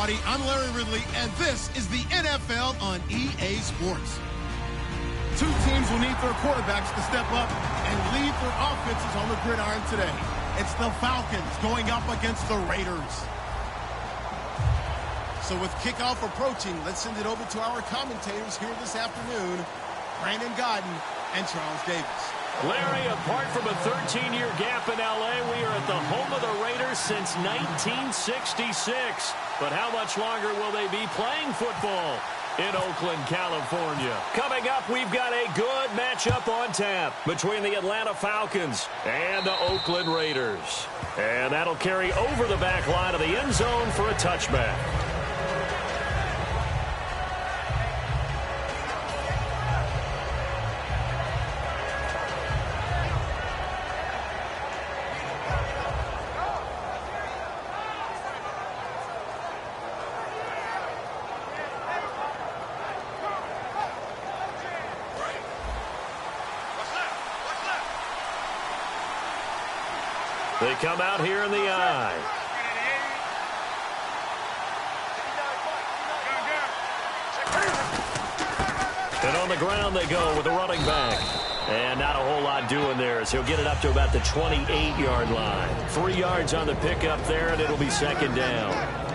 everybody. I'm Larry Ridley, and this is the NFL on EA Sports. Two teams will need their quarterbacks to step up and lead their offenses on the gridiron today. It's the Falcons going up against the Raiders. So with kickoff approaching, let's send it over to our commentators here this afternoon, Brandon Godden and Charles Davis. Larry, apart from a 13-year gap in L.A., we are at the home of the Raiders since 1966. But how much longer will they be playing football in Oakland, California? Coming up, we've got a good matchup on tap between the Atlanta Falcons and the Oakland Raiders. And that'll carry over the back line of the end zone for a touchback. They come out here in the eye. And on the ground they go with the running back. And not a whole lot doing there, as he'll get it up to about the 28-yard line. 3 yards on the pickup there, and it'll be second down.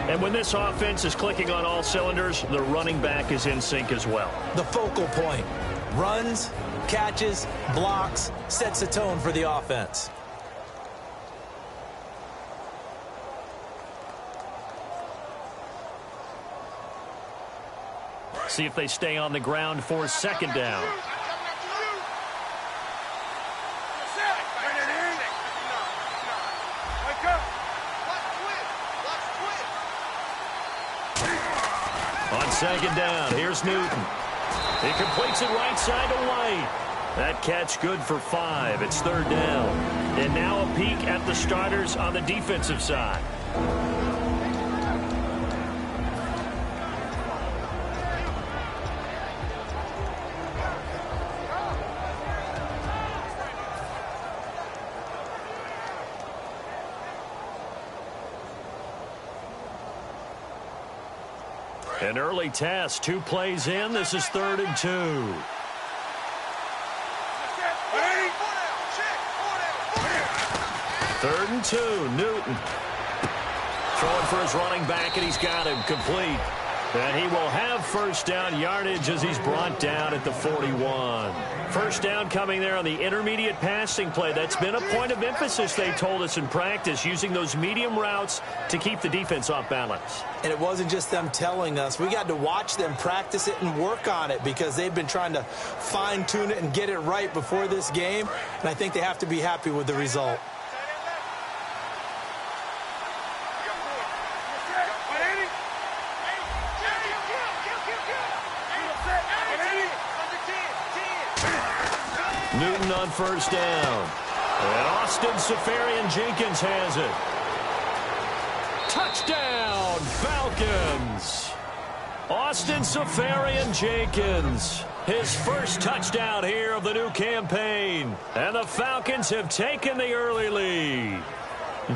And when this offense is clicking on all cylinders, the running back is in sync as well. The focal point. Runs, catches, blocks, sets the tone for the offense. See if they stay on the ground for second down. On second down, here's Newton. He completes it right side to White. That catch good for 5. It's third down. And now a peek at the starters on the defensive side. An early test, 2 plays in. This is 3rd and 2. 3rd and 2, Newton. Throwing for his running back, and he's got him complete. And he will have first down yardage as he's brought down at the 41. First down coming there on the intermediate passing play. That's been a point of emphasis, they told us in practice, using those medium routes to keep the defense off balance. And it wasn't just them telling us. We got to watch them practice it and work on it, because they've been trying to fine-tune it and get it right before this game. And I think they have to be happy with the result. Newton on first down. And Austin Seferian-Jenkins has it. Touchdown, Falcons. Austin Seferian-Jenkins. His first touchdown here of the new campaign. And the Falcons have taken the early lead.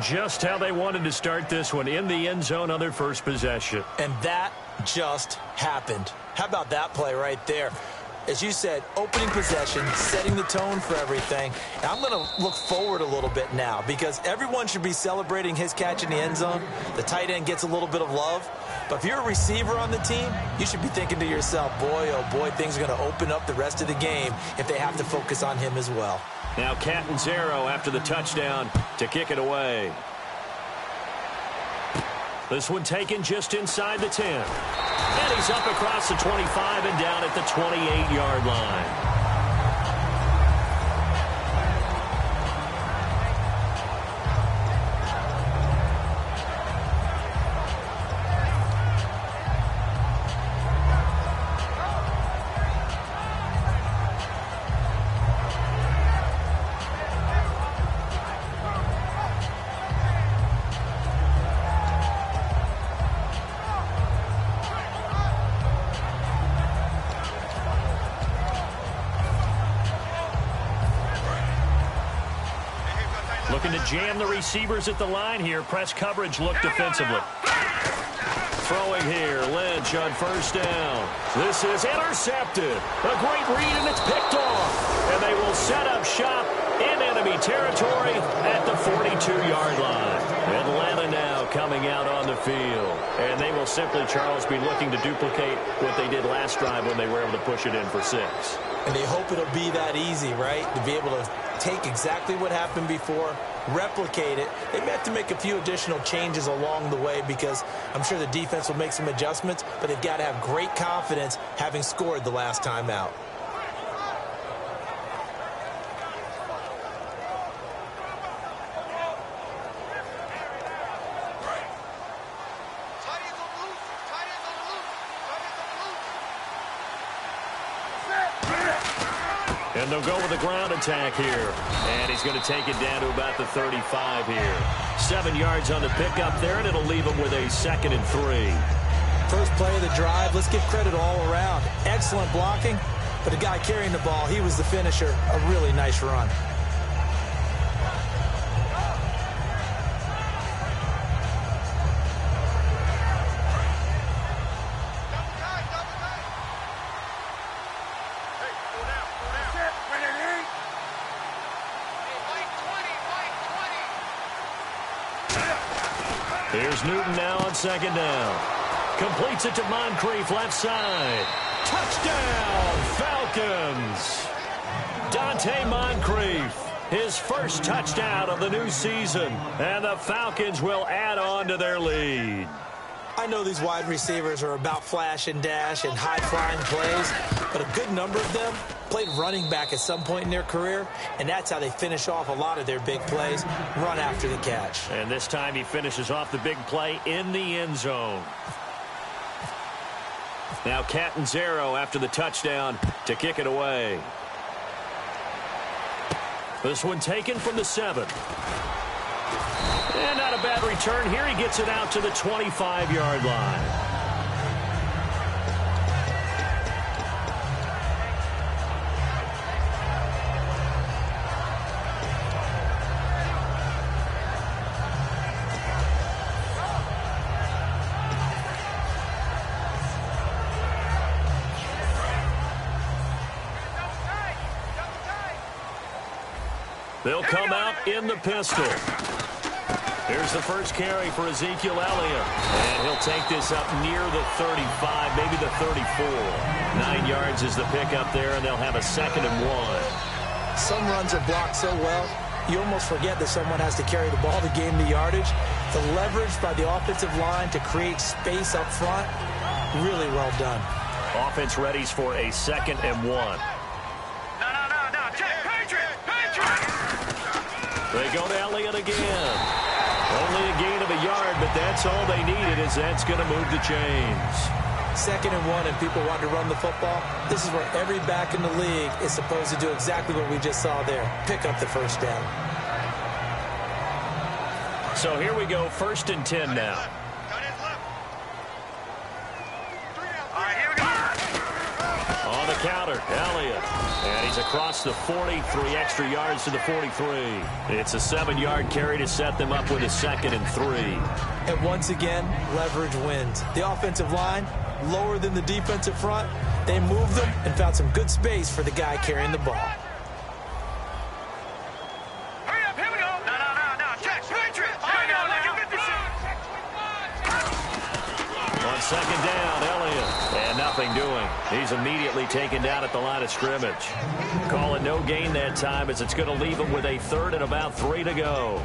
Just how they wanted to start this one, in the end zone on their first possession. And that just happened. How about that play right there? As you said, opening possession, setting the tone for everything. And I'm going to look forward a little bit now, because everyone should be celebrating his catch in the end zone. The tight end gets a little bit of love. But if you're a receiver on the team, you should be thinking to yourself, boy, oh boy, things are going to open up the rest of the game if they have to focus on him as well. Now Catanzaro after the touchdown to kick it away. This one taken just inside the 10. And he's up across the 25 and down at the 28-yard line. Looking to jam the receivers at the line here. Press coverage look defensively. Throwing here, Lynch on first down. This is intercepted. A great read, and it's picked off. And they will set up shop in enemy territory at the 42-yard line. Atlanta now coming out on the field. And they will simply, Charles, be looking to duplicate what they did last drive when they were able to push it in for 6. And they hope it'll be that easy, right? To be able to take exactly what happened before, replicate it. They may have to make a few additional changes along the way because I'm sure the defense will make some adjustments, but they've got to have great confidence having scored the last time out. And they'll go with a ground attack here. And he's going to take it down to about the 35 here. 7 yards on the pickup there, and it'll leave him with a 2nd and 3. First play of the drive, let's give credit all around. Excellent blocking, but the guy carrying the ball, he was the finisher. A really nice run. Here's Newton now on 2nd down. Completes it to Moncrief, left side. Touchdown, Falcons! Dante Moncrief, his first touchdown of the new season. And the Falcons will add on to their lead. I know these wide receivers are about flash and dash and high-flying plays, but a good number of them played running back at some point in their career, and that's how they finish off a lot of their big plays, run after the catch. And this time he finishes off the big play in the end zone. Now Catanzaro after the touchdown to kick it away. This one taken from the 7. And not a bad return here. He gets it out to the 25-yard line. They'll come out in the pistol. Here's the first carry for Ezekiel Elliott. And he'll take this up near the 35, maybe the 34. 9 yards is the pickup there, and they'll have a 2nd and 1. Some runs are blocked so well, you almost forget that someone has to carry the ball to gain the yardage. The leverage by the offensive line to create space up front, really well done. Offense readies for a 2nd and 1. They go to Elliott again. Only a gain of a yard, but that's all they needed, as that's going to move the chains. 2nd and 1, and people want to run the football. This is where every back in the league is supposed to do exactly what we just saw there. Pick up the first down. So here we go, 1st and 10 now. On the counter, Elliott. And he's across the 40, 3 extra yards to the 43. It's a 7-yard carry to set them up with a 2nd and 3. And once again, leverage wins. The offensive line, lower than the defensive front. They moved them and found some good space for the guy carrying the ball. Hurry up, here we go. No. Check. Patriots. On 2nd down, Elliott. And nothing doing. He's immediately taken down at the line of scrimmage. Calling no gain that time, as it's going to leave him with a 3rd and about 3 to go.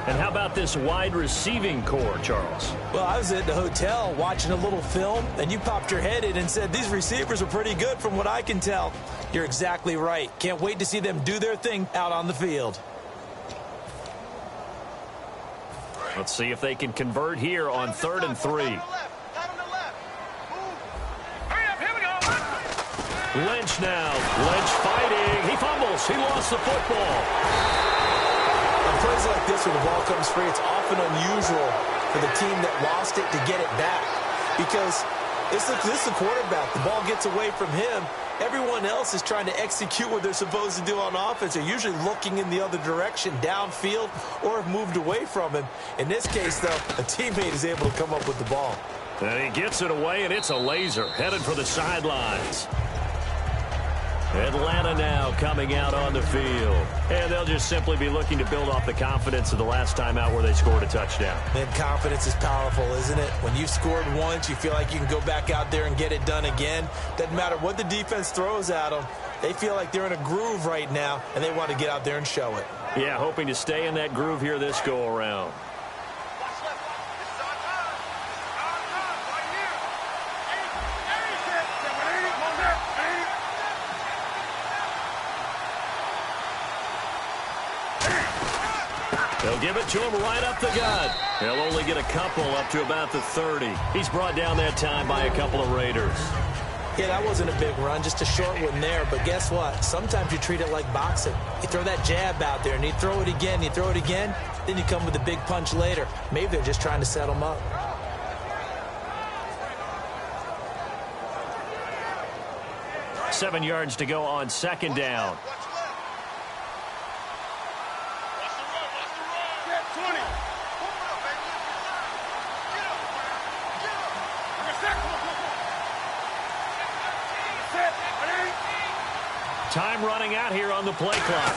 And how about this wide receiving core, Charles? Well, I was at the hotel watching a little film, and you popped your head in and said, these receivers are pretty good from what I can tell. You're exactly right. Can't wait to see them do their thing out on the field. Let's see if they can convert here on 3rd and 3. Lynch now. Lynch fighting. He fumbles. He lost the football. On plays like this where the ball comes free, it's often unusual for the team that lost it to get it back. Because This is the quarterback. The ball gets away from him. Everyone else is trying to execute what they're supposed to do on offense. They're usually looking in the other direction, downfield, or have moved away from him. In this case, though, a teammate is able to come up with the ball. And he gets it away, and it's a laser headed for the sidelines. Atlanta now coming out on the field. And they'll just simply be looking to build off the confidence of the last time out where they scored a touchdown. And confidence is powerful, isn't it? When you've scored once, you feel like you can go back out there and get it done again. Doesn't matter what the defense throws at them. They feel like they're in a groove right now, and they want to get out there and show it. Yeah, hoping to stay in that groove here this go-around. They'll give it to him right up the gut. He'll only get a couple up to about the 30. He's brought down that time by a couple of Raiders. Yeah, that wasn't a big run, just a short one there. But guess what? Sometimes you treat it like boxing. You throw that jab out there, and you throw it again, you throw it again, then you come with a big punch later. Maybe they're just trying to set them up. Seven yards to go on second down. Time running out here on the play clock.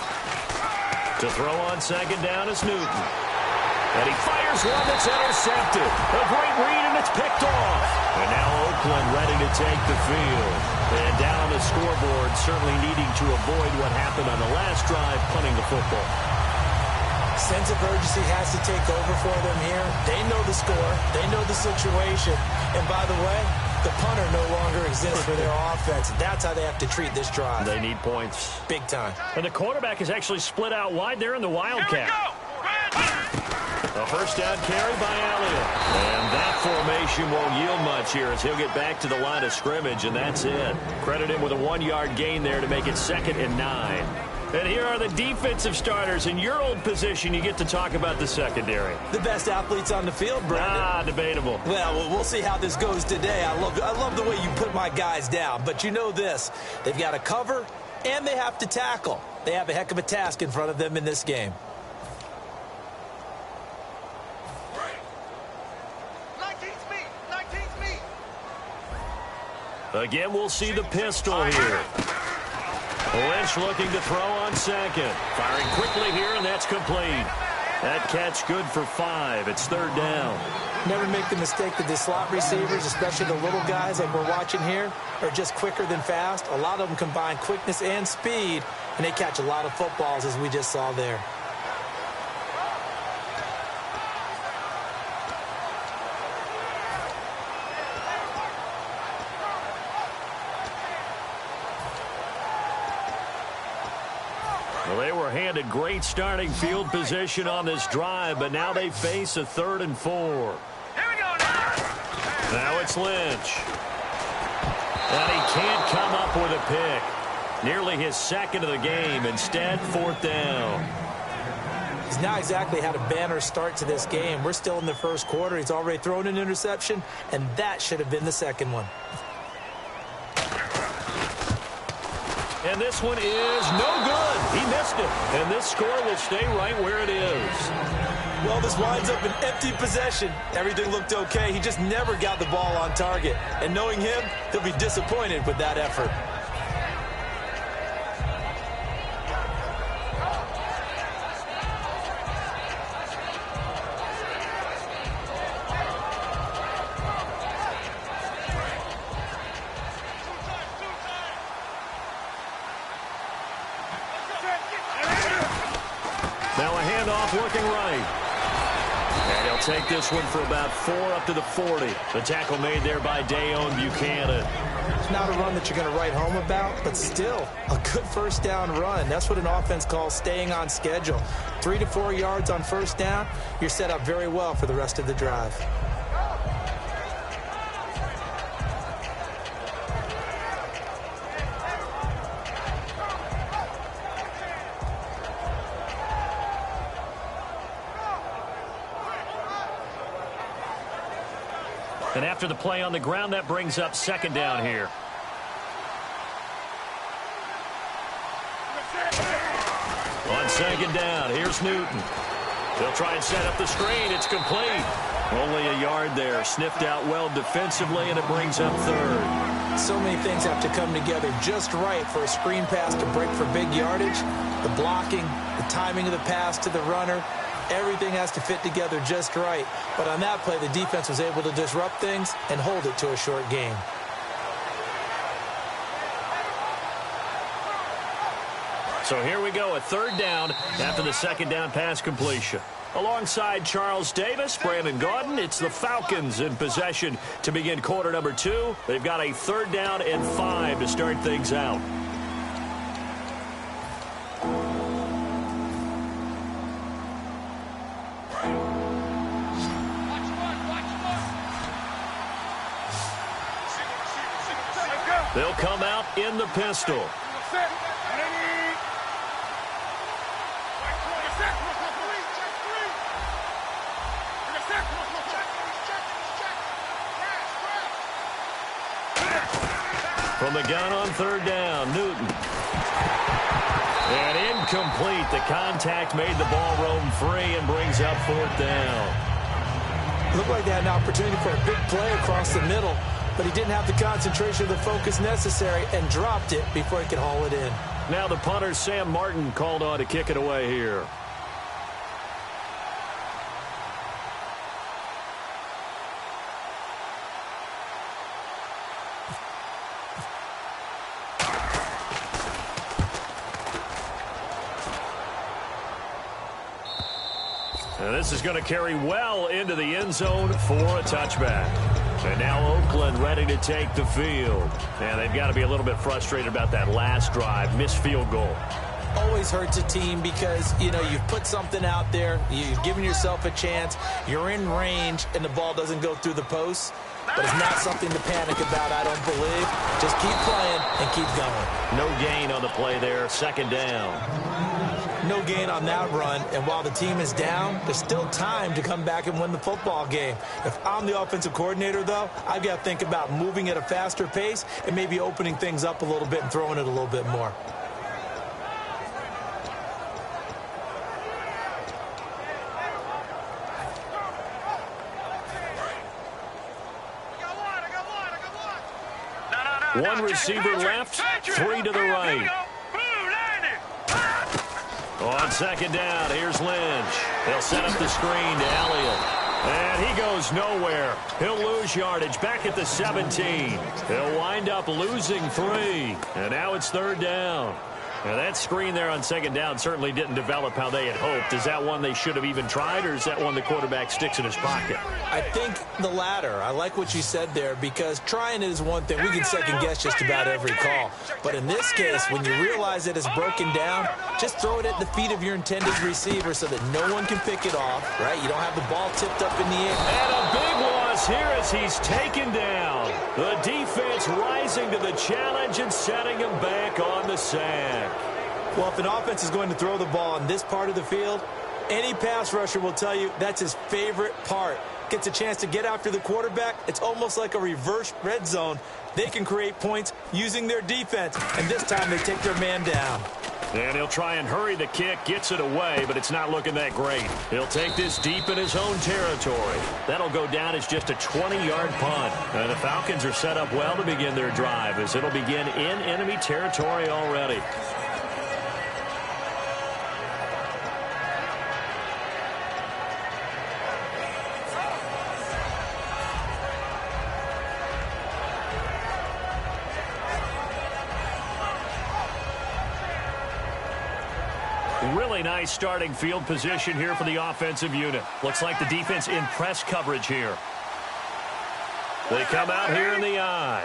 To throw on second down is Newton. And he fires one that's intercepted. A great read, and it's picked off. And now Oakland ready to take the field. And down on the scoreboard, certainly needing to avoid what happened on the last drive, punting the football. Sense of urgency has to take over for them here. They know the score. They know the situation. And by the way, the punter no longer exists for their offense. That's how they have to treat this drive. They need points. Big time. And the quarterback is actually split out wide there in the Wildcat. A first down carry by Elliott. And that formation won't yield much here as he'll get back to the line of scrimmage, and that's it. Credit him with a 1-yard gain there to make it 2nd and 9. And here are the defensive starters. In your old position, you get to talk about the secondary. The best athletes on the field, Brandon. Debatable. Well, we'll see how this goes today. I love the way you put my guys down. But you know this. They've got to cover, and they have to tackle. They have a heck of a task in front of them in this game. Again, we'll see the pistol here. Lynch looking to throw on second. Firing quickly here, and that's complete. That catch good for 5. It's 3rd down. Never make the mistake that the slot receivers, especially the little guys like we're watching here, are just quicker than fast. A lot of them combine quickness and speed, and they catch a lot of footballs, as we just saw there. Well, they were handed great starting field position on this drive, but now they face a 3rd and 4. Here we go now. Now it's Lynch. And he can't come up with a pick. Nearly his 2nd of the game. Instead, 4th down. He's not exactly had a banner start to this game. We're still in the first quarter. He's already thrown an interception, and that should have been the 2nd one. And this one is no good. He missed it. And this score will stay right where it is. Well, this winds up an empty possession. Everything looked okay. He just never got the ball on target. And knowing him, he'll be disappointed with that effort. Now a handoff looking right. And he'll take this one for about 4 up to the 40. The tackle made there by Dayon Buchanan. It's not a run that you're going to write home about, but still a good first down run. That's what an offense calls staying on schedule. 3 to 4 yards on first down, you're set up very well for the rest of the drive. And after the play on the ground, that brings up second down here. On second down, here's Newton. They'll try and set up the screen. It's complete. Only a yard there. Sniffed out well defensively, and it brings up third. So many things have to come together just right for a screen pass to break for big yardage. The blocking, the timing of the pass to the runner, everything has to fit together just right. But on that play, the defense was able to disrupt things and hold it to a short game. So here we go, a third down after the second down pass completion. Alongside Charles Davis, Brandon Gaudin, it's the Falcons in possession to begin quarter number 2. They've got a third down and 5 to start things out. They'll come out in the pistol. From the gun on third down, Newton. And incomplete. The contact made the ball roam free and brings up fourth down. Looked like they had an opportunity for a big play across the middle, but he didn't have the concentration or the focus necessary and dropped it before he could haul it in. Now the punter, Sam Martin, called on to kick it away here. And this is going to carry well into the end zone for a touchback. And now Oakland ready to take the field. And they've got to be a little bit frustrated about that last drive, missed field goal. Always hurts a team because, you know, you've put something out there, you've given yourself a chance, you're in range, and the ball doesn't go through the posts. But it's not something to panic about, I don't believe. Just keep playing and keep going. No gain on the play there, second down. No gain on that run, and while the team is down, there's still time to come back and win the football game. If I'm the offensive coordinator, though, I've got to think about moving at a faster pace and maybe opening things up a little bit and throwing it a little bit more. One receiver left, 3 to the right. On second down, here's Lynch. They'll set up the screen to Elliott. And he goes nowhere. He'll lose yardage back at the 17. He'll wind up losing 3. And now it's third down. Now that screen there on second down certainly didn't develop how they had hoped. Is that one they should have even tried, or is that one the quarterback sticks in his pocket? I think the latter. I like what you said there, because trying it is one thing. We can second guess just about every call. But in this case, when you realize that it's broken down, just throw it at the feet of your intended receiver so that no one can pick it off, right? You don't have the ball tipped up in the air. And a big loss here as he's taken down. The defense rising to the challenge and setting him back on the sack. Well, if an offense is going to throw the ball in this part of the field, any pass rusher will tell you that's his favorite part. Gets a chance to get after the quarterback. It's almost like a reverse red zone. They can create points using their defense, and this time they take their man down. And he'll try and hurry the kick, gets it away, but it's not looking that great. He'll take this deep in his own territory. That'll go down as just a 20-yard punt. And the Falcons are set up well to begin their drive, as it'll begin in enemy territory already. Really nice starting field position here for the offensive unit. Looks like the defense in press coverage here. They come out here in the eye.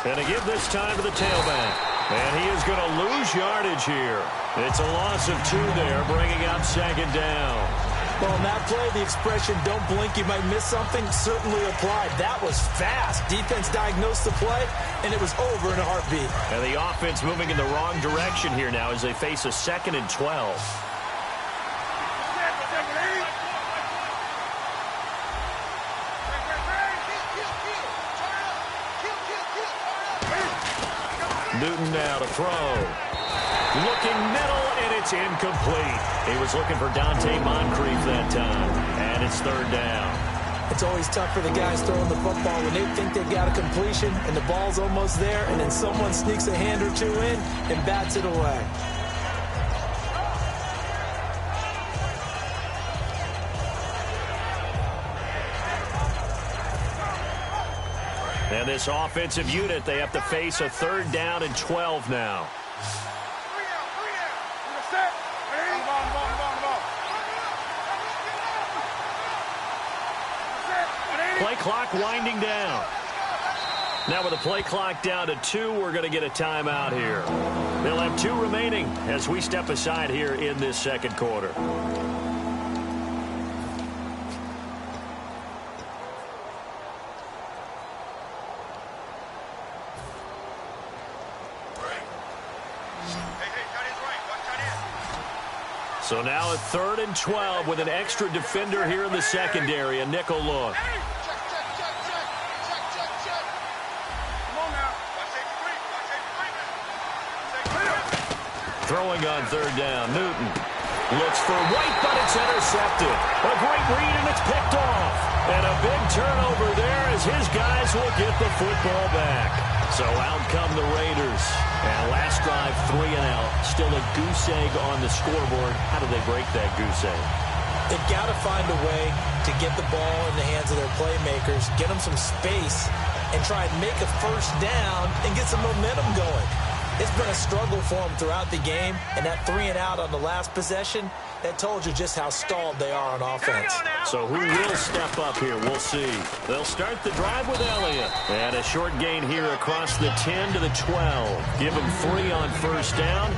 And they give this time to the tailback. And he is going to lose yardage here. It's a loss of 2 there, bringing up second down. Well, in that play, the expression, don't blink, you might miss something, certainly applied. That was fast. Defense diagnosed the play, and it was over in a heartbeat. And the offense moving in the wrong direction here now as they face a 2nd and 12. Newton now to throw. Looking middle, and it's incomplete. He was looking for Dante Moncrief that time, and it's third down. It's always tough for the guys throwing the football when they think they've got a completion and the ball's almost there, and then someone sneaks a hand or two in and bats it away. And this offensive unit, they have to face a third down and 12 now. Play clock winding down. Now with the play clock down to 2, we're going to get a timeout here. They'll have 2 remaining as we step aside here in this second quarter. So now a third and 12 with an extra defender here in the secondary, a nickel look. Throwing on third down, Newton looks for White, but it's intercepted. A great read, and it's picked off. And a big turnover there as his guys will get the football back. So out come the Raiders. And last drive, 3 and out. Still a goose egg on the scoreboard. How do they break that goose egg? They've got to find a way to get the ball in the hands of their playmakers, get them some space, and try and make a first down and get some momentum going. It's been a struggle for them throughout the game, and that 3 and out on the last possession, that told you just how stalled they are on offense. So who will step up here? We'll see. They'll start the drive with Elliott. And a short gain here across the 10 to the 12. Give them 3 on first down.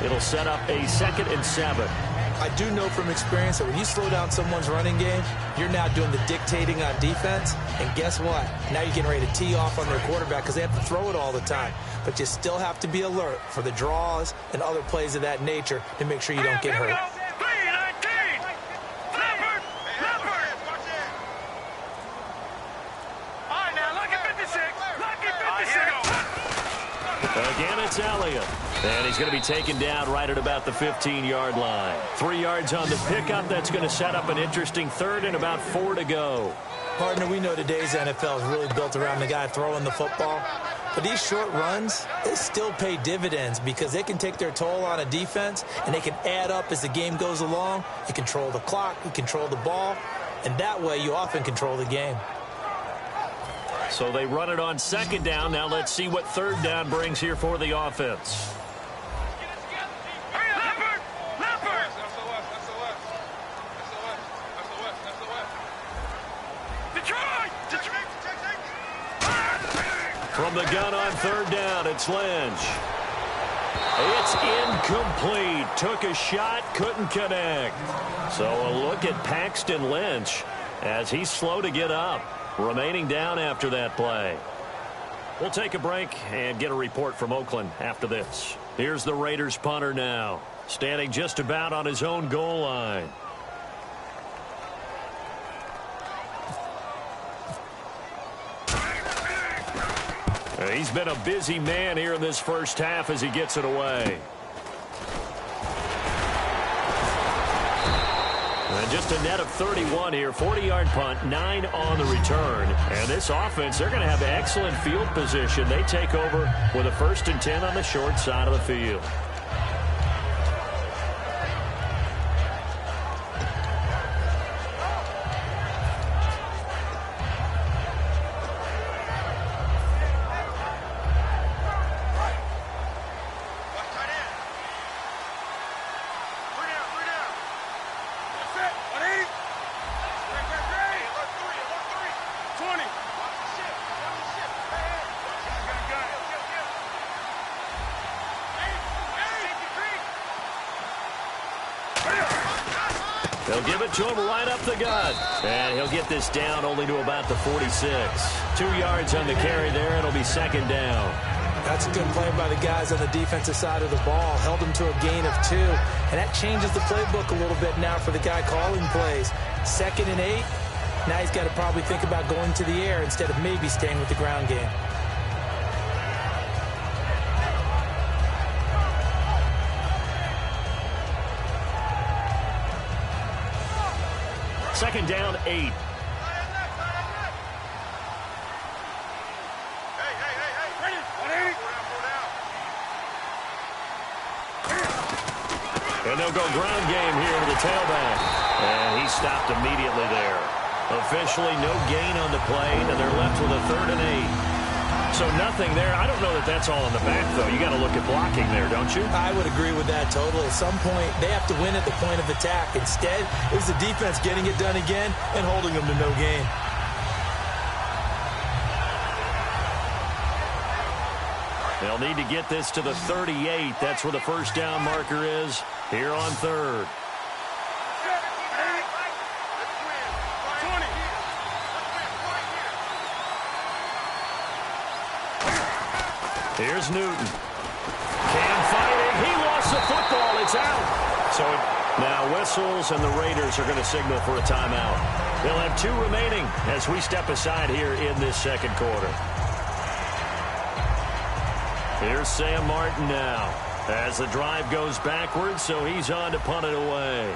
It'll set up a 2nd and 7. I do know from experience that when you slow down someone's running game, you're now doing the dictating on defense. And guess what? Now you're getting ready to tee off on their quarterback because they have to throw it all the time. But you still have to be alert for the draws and other plays of that nature to make sure you don't get hurt. Again, it's Elliott. And he's going to be taken down right at about the 15-yard line. 3 yards on the pickup. That's going to set up an interesting third and about 4 to go. Partner, we know today's NFL is really built around the guy throwing the football. But these short runs, they still pay dividends because they can take their toll on a defense and they can add up as the game goes along. You control the clock, you control the ball, and that way you often control the game. So they run it on 2nd down. Now let's see what 3rd down brings here for the offense. From the gun on 3rd down, it's Lynch. It's incomplete. Took a shot, couldn't connect. So a look at Paxton Lynch as he's slow to get up. Remaining down after that play. We'll take a break and get a report from Oakland after this. Here's the Raiders punter now, standing just about on his own goal line. He's been a busy man here in this first half as he gets it away. And just a net of 31 here, 40-yard punt, 9 on the return. And this offense, they're going to have excellent field position. They take over with a 1st and 10 on the short side of the field. They'll give it to him right up the gut. And he'll get this down only to about the 46. 2 yards on the carry there. It'll be 2nd down. That's a good play by the guys on the defensive side of the ball. Held them to a gain of 2. And that changes the playbook a little bit now for the guy calling plays. 2nd and 8. Now he's got to probably think about going to the air instead of maybe staying with the ground game. Second down, 8. And they'll go ground game here to the tailback. And he stopped immediately there. Officially no gain on the play, and they're left with a 3rd and 8. So nothing there. I don't know that that's all in the back, though. You got to look at blocking there, don't you? I would agree with that totally. At some point, they have to win at the point of attack. Instead, it was the defense getting it done again and holding them to no gain. They'll need to get this to the 38. That's where the first down marker is here on 3rd. Here's Newton. Cam fighting. He lost the football. It's out. So now whistles, and the Raiders are going to signal for a timeout. They'll have 2 remaining as we step aside here in this second quarter. Here's Sam Martin now as the drive goes backwards, so he's on to punt it away.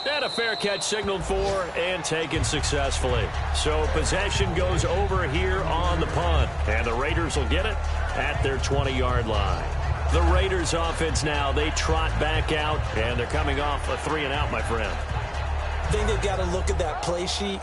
And a fair catch signaled for and taken successfully. So possession goes over here on the punt. And the Raiders will get it at their 20-yard line. The Raiders offense now, they trot back out, and they're coming off a 3-and-out, my friend. I think they've got to look at that play sheet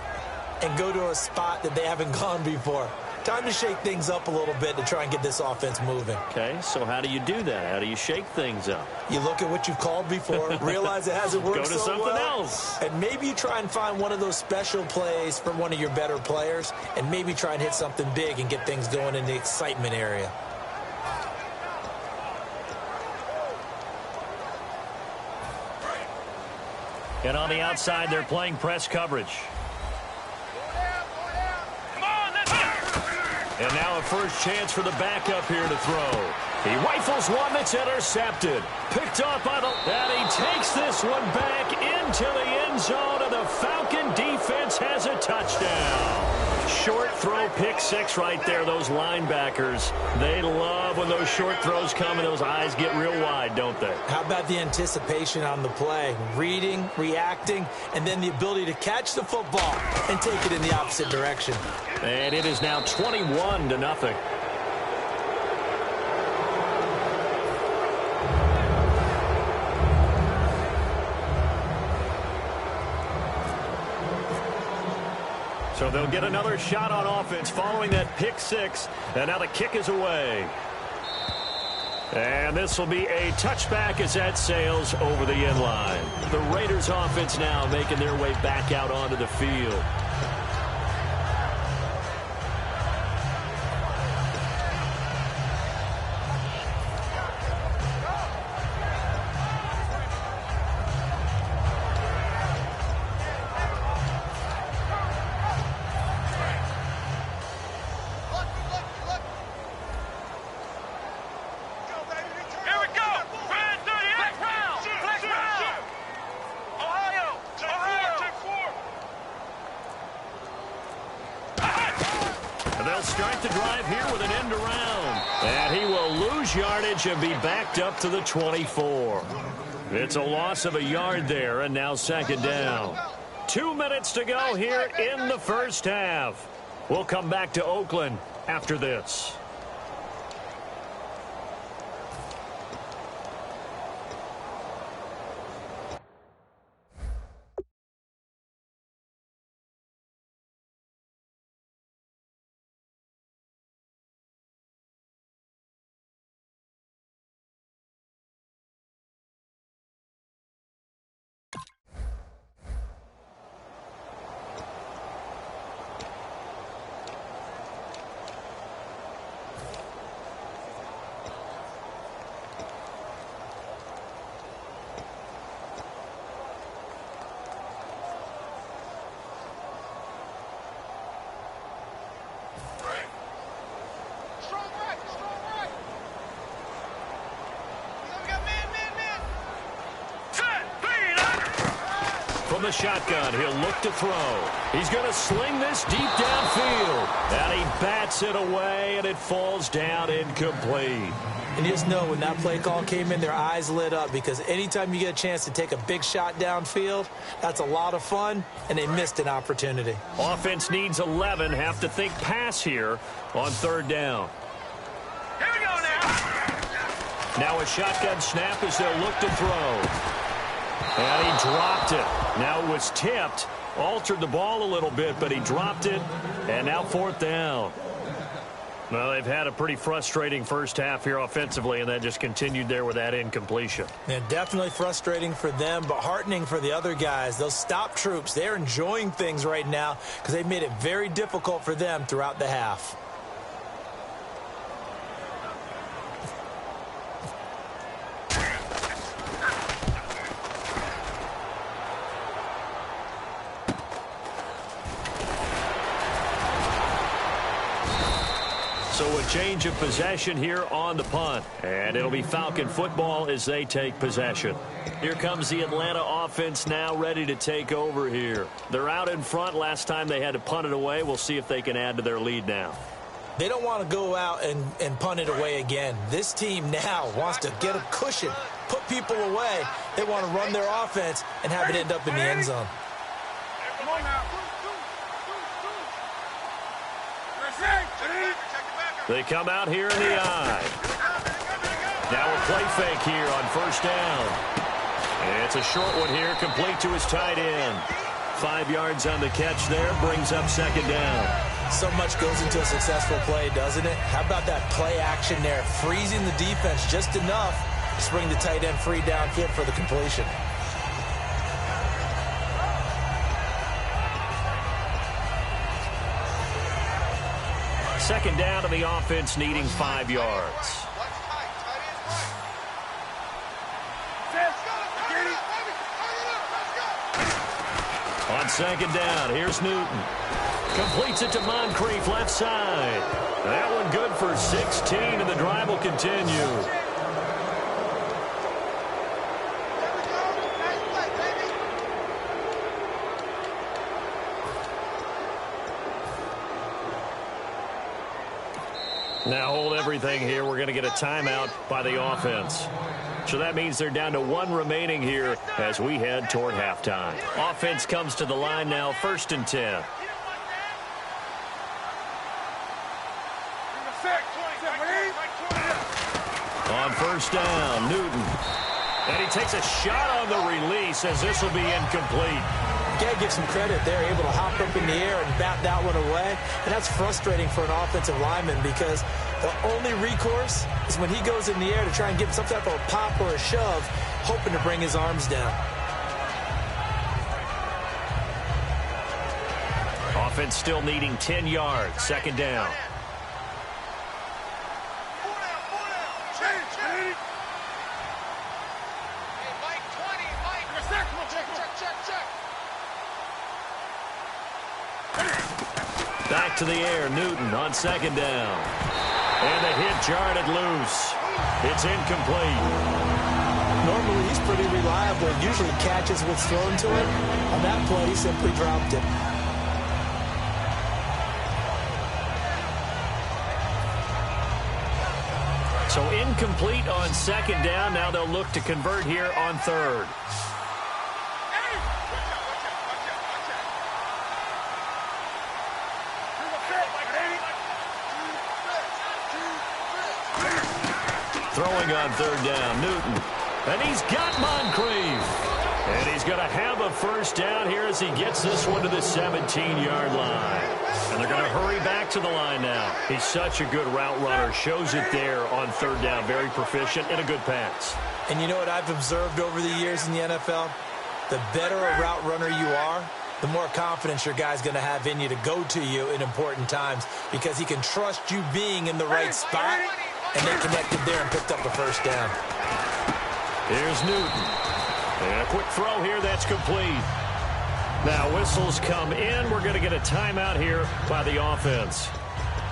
and go to a spot that they haven't gone before. Time to shake things up a little bit to try and get this offense moving. Okay, so how do you do that? How do you shake things up? You look at what you've called before, realize it hasn't worked Go to so something well, else. and maybe you try and find one of those special plays for one of your better players, and maybe try and hit something big and get things going in the excitement area. And on the outside, they're playing press coverage. And now a first chance for the backup here to throw. He rifles one that's intercepted. Picked up by the... And he takes this one back into the end zone, and the Falcon defense has a touchdown. Short throw, pick 6 right there. Those linebackers, they love when those short throws come and those eyes get real wide, don't they? How about the anticipation on the play? Reading, reacting, and then the ability to catch the football and take it in the opposite direction. And it is now 21-0. So they'll get another shot on offense following that pick 6. And now the kick is away. And this will be a touchback as that sails over the end line. The Raiders offense now making their way back out onto the field. They'll start the drive here with an end around. And he will lose yardage and be backed up to the 24. It's a loss of a yard there, and now second down. 2 minutes to go here in the first half. We'll come back to Oakland after this. the shotgun. He'll look to throw. He's going to sling this deep downfield. And he bats it away, and it falls down incomplete. And you just know when that play call came in, their eyes lit up, because anytime you get a chance to take a big shot downfield, that's a lot of fun, and they missed an opportunity. Offense needs 11. Have to think pass here on third down. Here we go now. Now a shotgun snap as they'll look to throw. And he dropped it. Now it was tipped. Altered the ball a little bit, but he dropped it. And now fourth down. Well, they've had a pretty frustrating first half here offensively, and that just continued there with that incompletion. Yeah, definitely frustrating for them, but heartening for the other guys. Those stop troops, they're enjoying things right now because they've made it very difficult for them throughout the half. So a change of possession here on the punt. And it'll be Falcon football as they take possession. Here comes the Atlanta offense now ready to take over here. They're out in front. Last time they had to punt it away. We'll see if they can add to their lead now. They don't want to go out and punt it away again. This team now wants to get a cushion, put people away. They want to run their offense and have it end up in the end zone. Come on now. They come out here in the eye. Now a play fake here on first down. It's a short one here, complete to his tight end. 5 yards on the catch there, brings up second down. So much goes into a successful play, doesn't it? How about that play action there, freezing the defense just enough to bring the tight end free downfield for the completion. Second down to the offense, needing 5 yards. On second down, here's Newton. Completes it to Moncrief, left side. That one good for 16, and the drive will continue. Now hold everything here. We're going to get a timeout by the offense. So that means they're down to 1 remaining here as we head toward halftime. Offense comes to the line now, 1st and 10. On first down, Newton. And he takes a shot on the release as this will be incomplete. Got to give some credit there, able to hop up in the air and bat that one away. And that's frustrating for an offensive lineman because the only recourse is when he goes in the air to try and give some type of a pop or a shove, hoping to bring his arms down. Offense still needing 10 yards, second down. Back to the air, Newton on second down. And the hit jarred it loose. It's incomplete. Normally, he's pretty reliable and usually catches what's thrown to him. On that play, he simply dropped it. So incomplete on second down. Now they'll look to convert here on third. Throwing on third down, Newton. And he's got Moncrief. And he's going to have a first down here as he gets this one to the 17-yard line. And they're going to hurry back to the line now. He's such a good route runner. Shows it there on third down. Very proficient and a good pass. And you know what I've observed over the years in the NFL? The better a route runner you are, the more confidence your guy's going to have in you to go to you in important times because he can trust you being in the right spot. And they connected there and picked up a first down. Here's Newton. And a quick throw here that's complete. Now whistles come in. We're going to get a timeout here by the offense.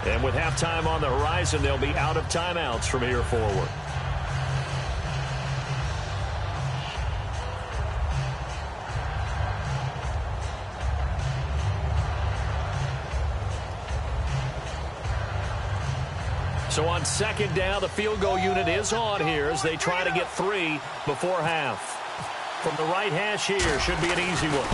And with halftime on the horizon, they'll be out of timeouts from here forward. So on second down, the field goal unit is on here as they try to get 3 before half. From the right hash here, should be an easy one.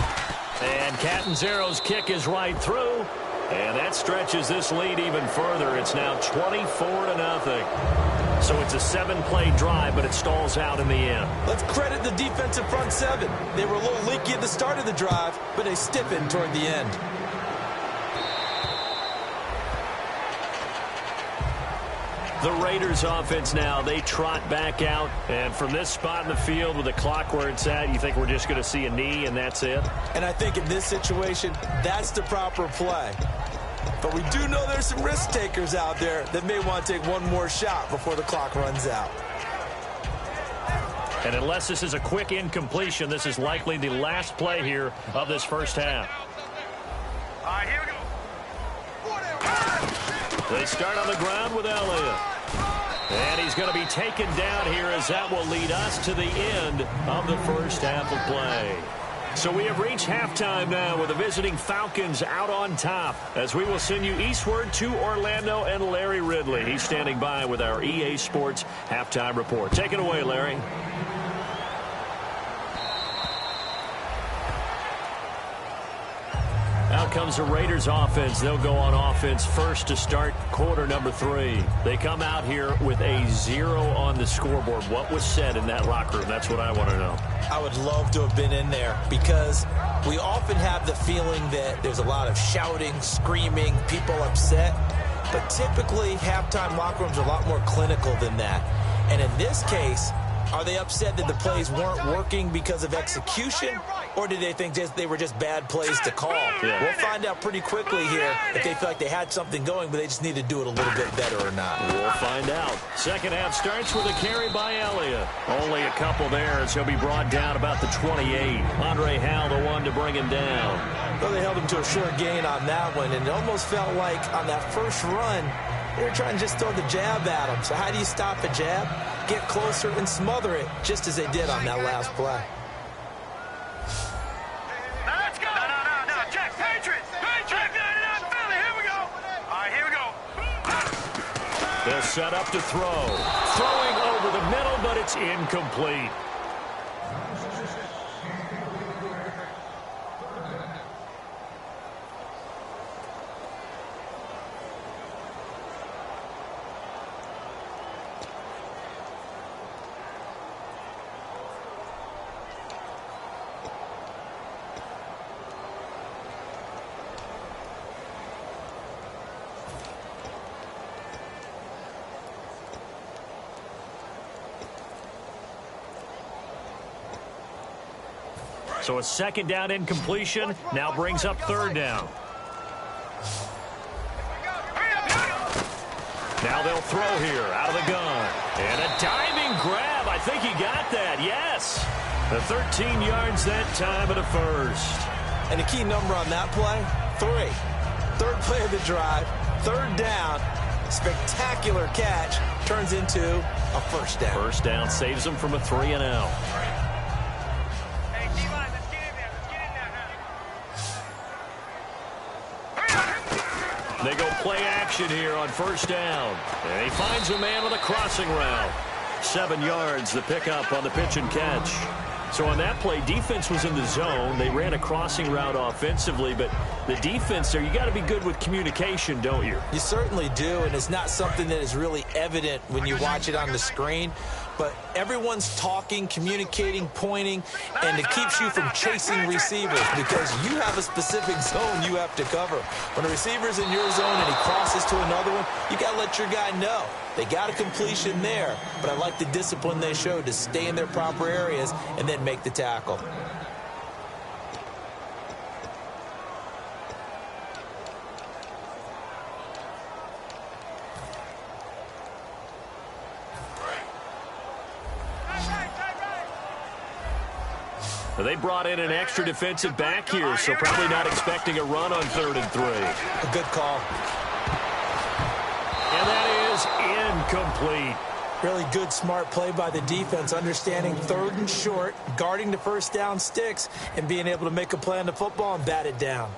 And Catanzaro's kick is right through. And that stretches this lead even further. It's now 24-0. So it's a 7-play drive, but it stalls out in the end. Let's credit the defensive front 7. They were a little leaky at the start of the drive, but they stiffened toward the end. The Raiders offense now, they trot back out. And from this spot in the field with the clock where it's at, you think we're just going to see a knee and that's it? And I think in this situation, that's the proper play. But we do know there's some risk takers out there that may want to take one more shot before the clock runs out. And unless this is a quick incompletion, this is likely the last play here of this first half. All right, here we go. They start on the ground with Elliott. And he's going to be taken down here as that will lead us to the end of the first half of play. So we have reached halftime now with the visiting Falcons out on top as we will send you eastward to Orlando and Larry Ridley. He's standing by with our EA Sports halftime report. Take it away, Larry. Out comes the Raiders offense. They'll go on offense first to start quarter number 3. They come out here with a 0 on the scoreboard. What was said in that locker room? That's what I want to know. I would love to have been in there because we often have the feeling that there's a lot of shouting, screaming, people upset. But typically, halftime locker rooms are a lot more clinical than that. And in this case, are they upset that the plays weren't working because of execution? Or did they think they were just bad plays to call? Yeah. We'll find out pretty quickly here if they feel like they had something going, but they just need to do it a little bit better or not. We'll find out. Second half starts with a carry by Elliott. Only a couple there as he'll be brought down about the 28. Andre Howell, the one to bring him down. Well, they held him to a short gain on that one, and it almost felt like on that first run, they were trying to just throw the jab at him. So how do you stop a jab? Get closer and smother it, just as they did on that last play. They'll set up to throw. Throwing over the middle, but it's incomplete. So a second down incompletion now brings up third down. Now they'll throw here out of the gun. And a diving grab. I think he got that. Yes. The 13 yards that time of the first. And a key number on that play, 3. Third play of the drive, third down. Spectacular catch turns into a first down. First down saves them from a 3-and-out. They go play action here on first down. And he finds a man on the crossing route. 7 yards, the pickup on the pitch and catch. So on that play, defense was in the zone. They ran a crossing route offensively, but the defense there, you got to be good with communication, don't you? You certainly do, and it's not something that is really evident when you watch it on the screen. But everyone's talking, communicating, pointing, and it keeps you from chasing receivers because you have a specific zone you have to cover. When a receiver's in your zone and he crosses to another one, you got to let your guy know. They got a completion there, but I like the discipline they showed to stay in their proper areas and then make the tackle. They brought in an extra defensive back here, so probably not expecting a run on 3rd and 3. A good call. And that is incomplete. Really good, smart play by the defense, understanding 3rd and short, guarding the first down sticks, and being able to make a play on the football and bat it down.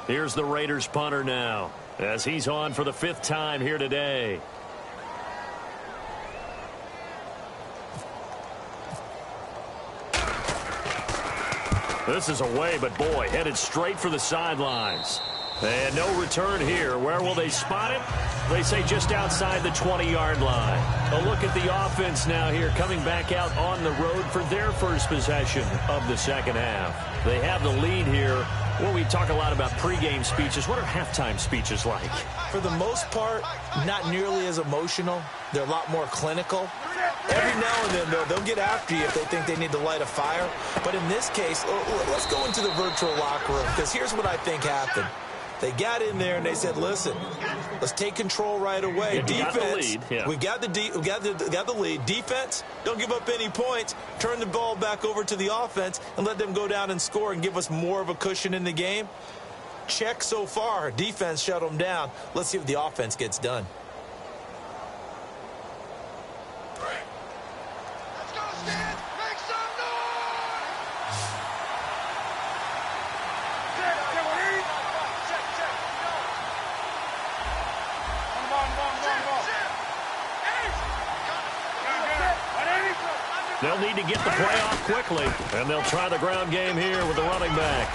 Here's the Raiders punter now, as he's on for the 5th time here today. This is away, but boy, headed straight for the sidelines. And no return here. Where will they spot it? They say just outside the 20-yard line. A look at the offense now here, coming back out on the road for their first possession of the second half. They have the lead here. Well, we talk a lot about pregame speeches. What are halftime speeches like? For the most part, not nearly as emotional. They're a lot more clinical. Every now and then, though, they'll get after you if they think they need to light a fire. But in this case, let's go into the virtual locker room, because here's what I think happened. They got in there and they said, listen, let's take control right away. Defense, we got the lead. Defense, don't give up any points. Turn the ball back over to the offense and let them go down and score and give us more of a cushion in the game. Check so far. Defense shut them down. Let's see if the offense gets done. Let's go, Stan. Make some noise. They'll need to get the play off quickly, and they'll try the ground game here with the running back.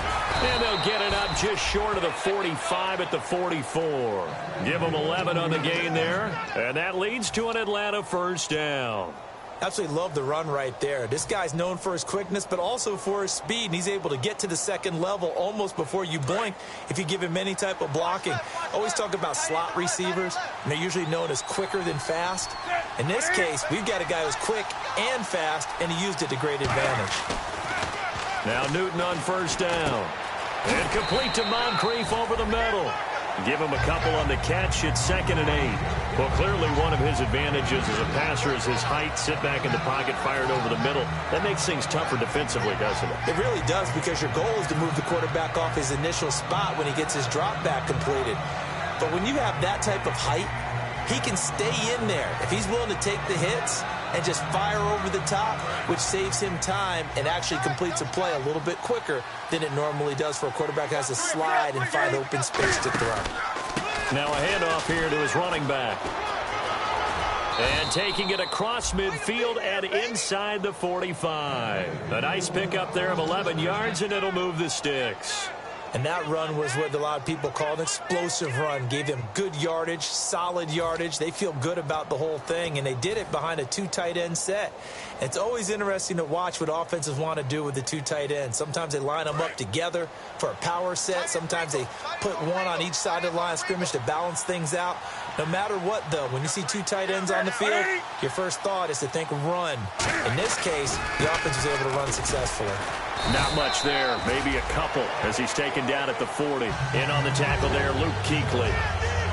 And they'll get it up just short of the 45 at the 44. Give them 11 on the gain there, and that leads to an Atlanta first down. Absolutely love the run right there. This guy's known for his quickness, but also for his speed, and he's able to get to the second level almost before you blink if you give him any type of blocking. Always talk about slot receivers, and they're usually known as quicker than fast. In this case, we've got a guy who's quick and fast, and he used it to great advantage. Now Newton on first down. And complete to Moncrief over the middle. Give him a couple on the catch. It's 2nd and 8. Well, clearly one of his advantages as a passer is his height. Sit back in the pocket, fired over the middle. That makes things tougher defensively, doesn't it? It really does, because your goal is to move the quarterback off his initial spot when he gets his drop back completed. But when you have that type of height, he can stay in there. If he's willing to take the hits and just fire over the top, which saves him time and actually completes a play a little bit quicker than it normally does for a quarterback who has to slide and find open space to throw. Now a handoff here to his running back. And taking it across midfield and inside the 45. A nice pickup there of 11 yards, and it'll move the sticks. And that run was what a lot of people call an explosive run. Gave them good yardage, solid yardage. They feel good about the whole thing, and they did it behind a 2 tight end set. It's always interesting to watch what offenses want to do with the 2 tight ends. Sometimes they line them up together for a power set. Sometimes they put one on each side of the line of scrimmage to balance things out. No matter what, though, when you see 2 tight ends on the field, your first thought is to think run. In this case, the offense was able to run successfully. Not much there, maybe a couple, as he's taken down at the 40. In on the tackle there, Luke Kuechly.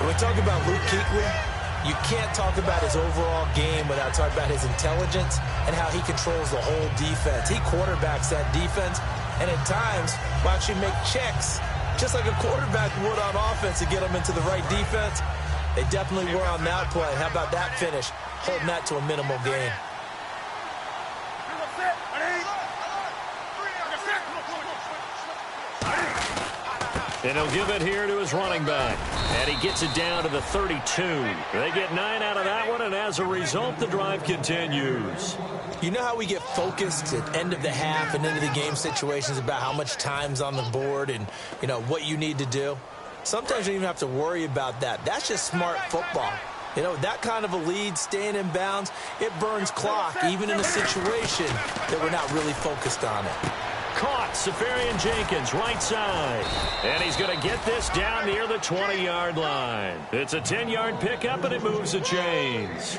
When we talk about Luke Kuechly, you can't talk about his overall game without talking about his intelligence and how he controls the whole defense. He quarterbacks that defense, and at times will actually make checks, just like a quarterback would on offense, to get them into the right defense. They definitely were on that play. How about that finish? Holding that to a minimal gain. And he'll give it here to his running back. And he gets it down to the 32. They get 9 out of that one, and as a result, the drive continues. You know how we get focused at the end of the half and into the game situations about how much time's on the board and, you know, what you need to do? Sometimes you don't even have to worry about that. That's just smart football. You know, that kind of a lead, staying in bounds, it burns clock, even in a situation that we're not really focused on it. Caught, Safarian Jenkins, right side. And he's going to get this down near the 20-yard line. It's a 10-yard pickup, and it moves the chains.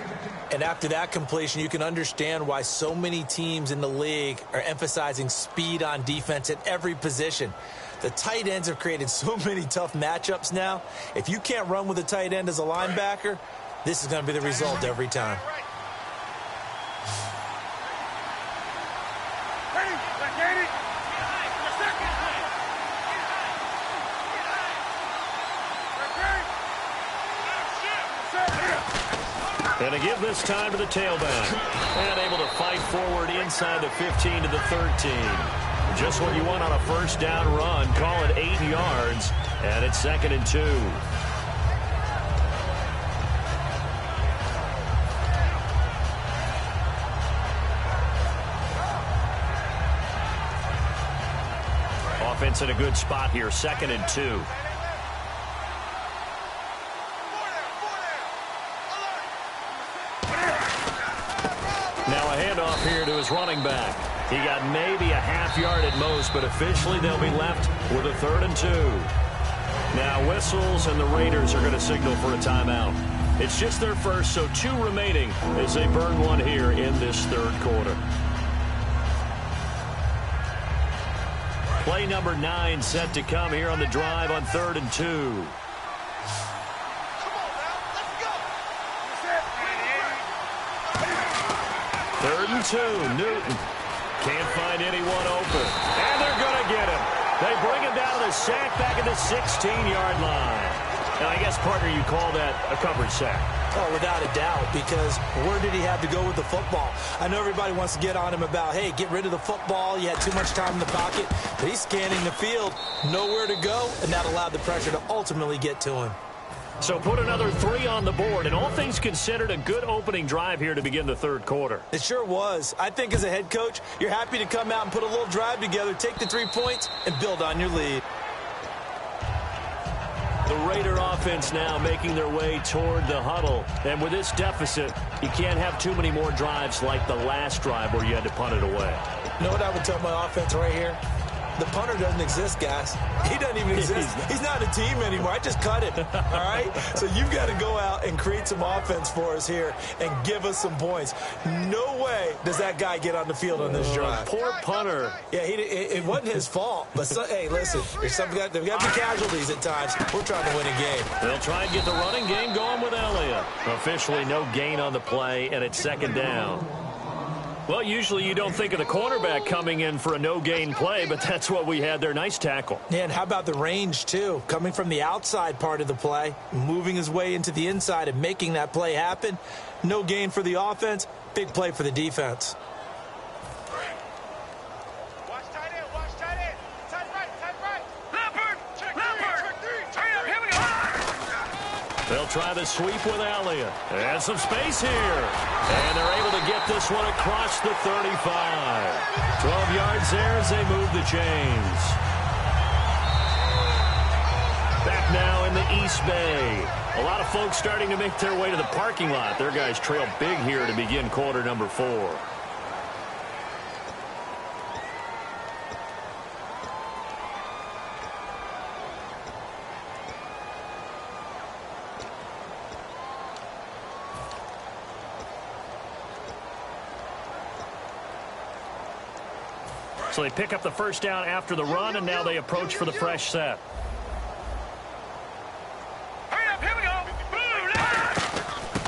And after that completion, you can understand why so many teams in the league are emphasizing speed on defense at every position. The tight ends have created so many tough matchups now. If you can't run with a tight end as a linebacker, this is going to be the result every time. And to give this time to the tailback. And able to fight forward inside the 15 to the 13. Just what you want on a first down run. Call it 8 yards, and it's 2nd and 2. Offense in a good spot here, 2nd and 2. Now a handoff here to his running back. He got maybe a half yard at most, but officially they'll be left with a 3rd and 2. Now whistles, and the Raiders are going to signal for a timeout. It's just their first, so 2 remaining as they burn one here in this 3rd quarter. Play number 9 set to come here on the drive on 3rd and 2. Come on now, let's go. 3rd and 2, Newton. Can't find anyone open. And they're going to get him. They bring him down to the sack back at the 16-yard line. Now, I guess, partner, you call that a coverage sack. Oh, without a doubt, because where did he have to go with the football? I know everybody wants to get on him about, hey, get rid of the football. You had too much time in the pocket. But he's scanning the field, nowhere to go, and that allowed the pressure to ultimately get to him. So put another 3 on the board, and all things considered, a good opening drive here to begin the 3rd quarter. It sure was. I think as a head coach, you're happy to come out and put a little drive together, take the 3 points, and build on your lead. The Raider offense now making their way toward the huddle. And with this deficit, you can't have too many more drives like the last drive where you had to punt it away. You know what I would tell my offense right here? The punter doesn't exist, guys. He doesn't even exist. He's not a team anymore. I just cut him, all right? So you've got to go out and create some offense for us here and give us some points. No way does that guy get on the field on this drive. Poor punter. Yeah, it wasn't his fault. But, hey, listen, there's got to be casualties at times. We're trying to win a game. They'll try and get the running game going with Elliott. Officially no gain on the play, and it's 2nd down. Well, usually you don't think of the cornerback coming in for a no-gain play, but that's what we had there. Nice tackle. Yeah, and how about the range, too? Coming from the outside part of the play, moving his way into the inside and making that play happen. No gain for the offense, big play for the defense. Watch tight end, watch tight end. Tight right. Leopard, hurry up, here we go. They'll try the sweep with Elliott. And some space here. And they're able to get this one across the 35. 12 yards there as they move the chains. Back now in the East Bay. A lot of folks starting to make their way to the parking lot. Their guys trail big here to begin quarter number 4. So they pick up the first down after the run, and now they approach for the fresh set. Hurry up, here we go.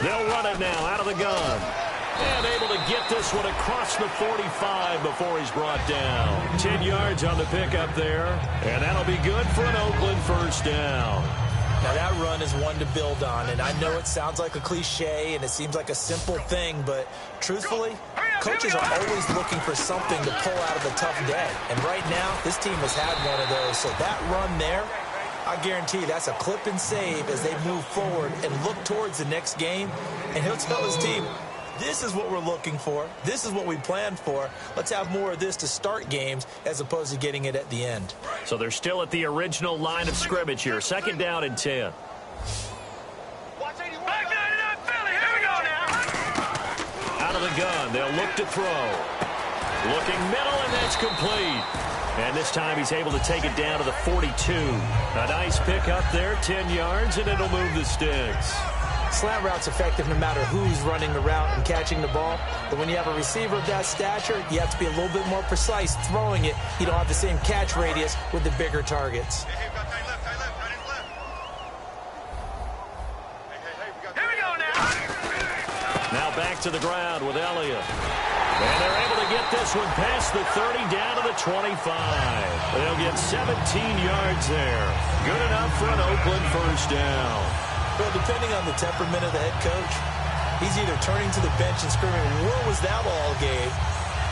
They'll run it now out of the gun. And able to get this one across the 45 before he's brought down. 10 yards on the pickup there, and that'll be good for an Oakland first down. Now, that run is one to build on, and I know it sounds like a cliche and it seems like a simple thing, but truthfully, coaches are always looking for something to pull out of a tough day. And right now, this team has had one of those. So that run there, I guarantee that's a clip and save as they move forward and look towards the next game. And he'll tell his team, this is what we're looking for. This is what we planned for. Let's have more of this to start games as opposed to getting it at the end. So they're still at the original line of scrimmage here. 2nd down and 10. Out of the gun, they'll look to throw. Looking middle, and that's complete. And this time he's able to take it down to the 42. A nice pick up there, 10 yards, and it'll move the sticks. Slant route's effective no matter who's running the route and catching the ball. But when you have a receiver of that stature, you have to be a little bit more precise throwing it. You don't have the same catch radius with the bigger targets. Now back to the ground with Elliott. And they're able to get this one past the 30 down to the 25. They'll get 17 yards there. Good enough for an Oakland first down. Well, depending on the temperament of the head coach, he's either turning to the bench and screaming, where was that all game?